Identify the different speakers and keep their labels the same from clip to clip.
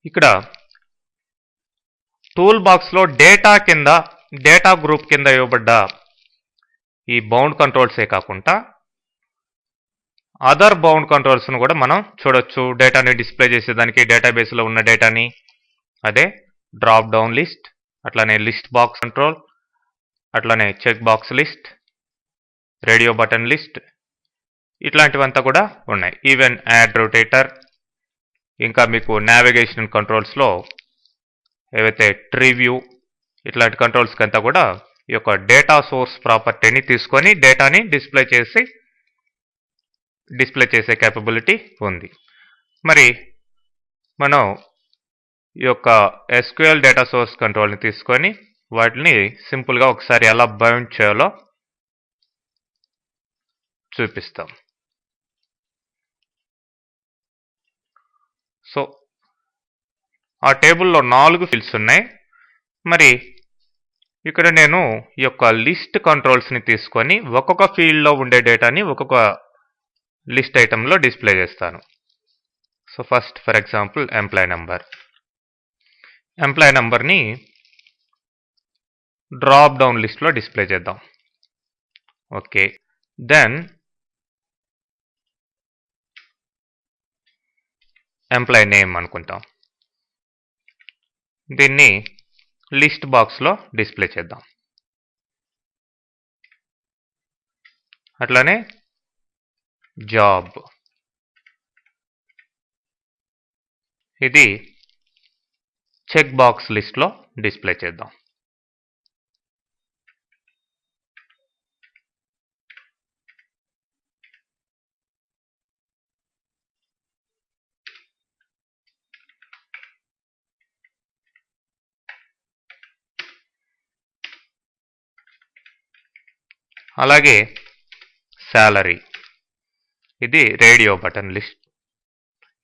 Speaker 1: ఇక్కడ టూల్ బాక్స్లో data group కింద ఇవ్వబడ్డ ఈ బౌండ్ కంట్రోల్సే కాకుండా అదర్ బౌండ్ కంట్రోల్స్ను కూడా మనం చూడొచ్చు. డేటాని డిస్ప్లే చేసేదానికి డేటాబేస్లో ఉన్న డేటాని, అదే డ్రాప్ డౌన్ లిస్ట్, అట్లానే లిస్ట్ బాక్స్ కంట్రోల్, అట్లానే check box list, radio button list, ఇట్లాంటివంతా కూడా ఉన్నాయి. ఈవెన్ యాడ్ రొటేటర్, ఇంకా మీకు నావిగేషన్ కంట్రోల్స్లో ఏవైతే ట్రీ వ్యూ, ఇట్లాంటి కంట్రోల్స్కి అంతా కూడా ఈ యొక్క డేటా సోర్స్ ప్రాపర్టీని తీసుకొని డేటాని డిస్ప్లే చేసే కేపబిలిటీ ఉంది. మరి మనం ఈ యొక్క SQL డేటా సోర్స్ కంట్రోల్ని తీసుకొని వాటిని సింపుల్గా ఒకసారి ఎలా బౌండ్ చేయాలో చూపిస్తాం. సో ఆ టేబుల్లో 4 ఫీల్డ్స్ ఉన్నాయి. మరి ఇక్కడ నేను ఈ యొక్క లిస్ట్ కంట్రోల్స్ని తీసుకొని ఒక్కొక్క ఫీల్డ్లో ఉండే డేటాని ఒక్కొక్క లిస్ట్ ఐటెంలో డిస్ప్లే చేస్తాను. So first for example employee నెంబర్ని డ్రాప్ డౌన్ లిస్ట్లో డిస్ప్లే చేద్దాం. ఓకే, దెన్ ఎంప్లాయ్ నేమ్ అనుకుంటాం. దీన్ని లిస్ట్ బాక్స్లో డిస్ప్లే చేద్దాం. అట్లానే జాబ్, ఇది చెక్ బాక్స్ లిస్ట్లో డిస్ప్లే చేద్దాం. అలాగే శాలరీ, ఇది రేడియో బటన్ లిస్ట్.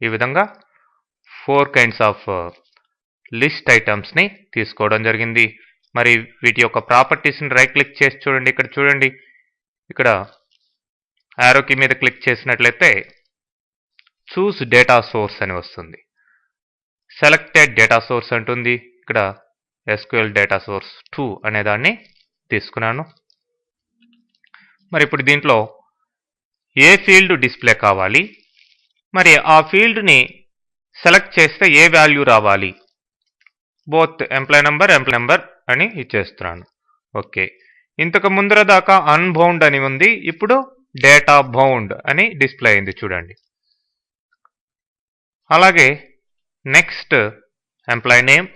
Speaker 1: ఈ విధంగా 4 కైండ్స్ ఆఫ్ లిస్ట్ ఐటమ్స్ని తీసుకోవడం జరిగింది. మరి వీటి యొక్క ప్రాపర్టీస్ని రైట్ క్లిక్ చేసి చూడండి. ఇక్కడ చూడండి, ఇక్కడ యారో కీ మీద క్లిక్ చేసినట్లయితే చూస్ డేటా సోర్స్ అని వస్తుంది. సెలెక్టెడ్ డేటా సోర్స్ అంటుంది. ఇక్కడ SQL డేటా సోర్స్ 2 అనే దాన్ని తీసుకున్నాను. మరి ఇప్పుడు దీంట్లో ఏ ఫీల్డ్ డిస్ప్లే కావాలి, మరి ఆ ఫీల్డ్ని సెలెక్ట్ చేస్తే ఏ వాల్యూ రావాలి, బోత్ ఎంప్లాయ్ నెంబర్ అని ఇచ్చేస్తున్నాను. ఓకే, ఇంతకు ముందర దాకా అన్బౌండ్ అని ఉంది, ఇప్పుడు డేటా బౌండ్ అని డిస్ప్లే అయింది చూడండి. అలాగే నెక్స్ట్ ఎంప్లాయ్ నేమ్,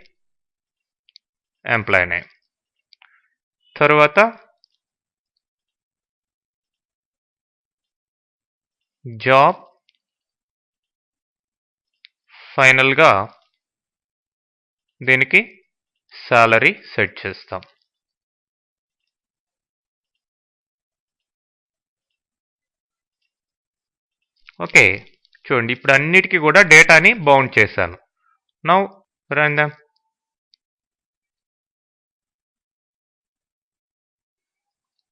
Speaker 1: తరువాత జాబ్, ఫైనల్గా దీనికి సాలరీ సెట్ చేస్తాం. ఓకే, చూడండి ఇప్పుడు అన్నిటికీ కూడా డేటాని బౌండ్ చేశాను. Now run them.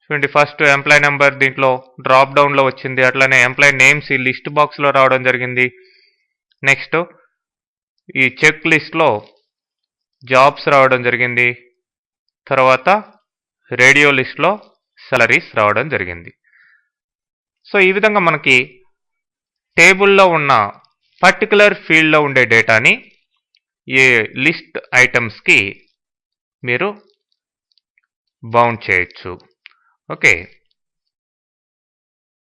Speaker 1: చూడండి, ఫస్ట్ ఎంప్లాయ్ నెంబర్ దీంట్లో డ్రాప్ డౌన్లో వచ్చింది. అట్లానే ఎంప్లాయ్ నేమ్స్ ఈ లిస్ట్ బాక్స్లో రావడం జరిగింది. నెక్స్ట్ ఈ చెక్ లిస్ట్లో జాబ్స్ రావడం జరిగింది. తర్వాత రేడియో లిస్ట్లో సాలరీస్ రావడం జరిగింది. సో ఈ విధంగా మనకి టేబుల్లో ఉన్న పర్టికులర్ ఫీల్డ్లో ఉండే డేటాని ఈ లిస్ట్ ఐటమ్స్కి మీరు బౌండ్ చేయొచ్చు. ఓకే.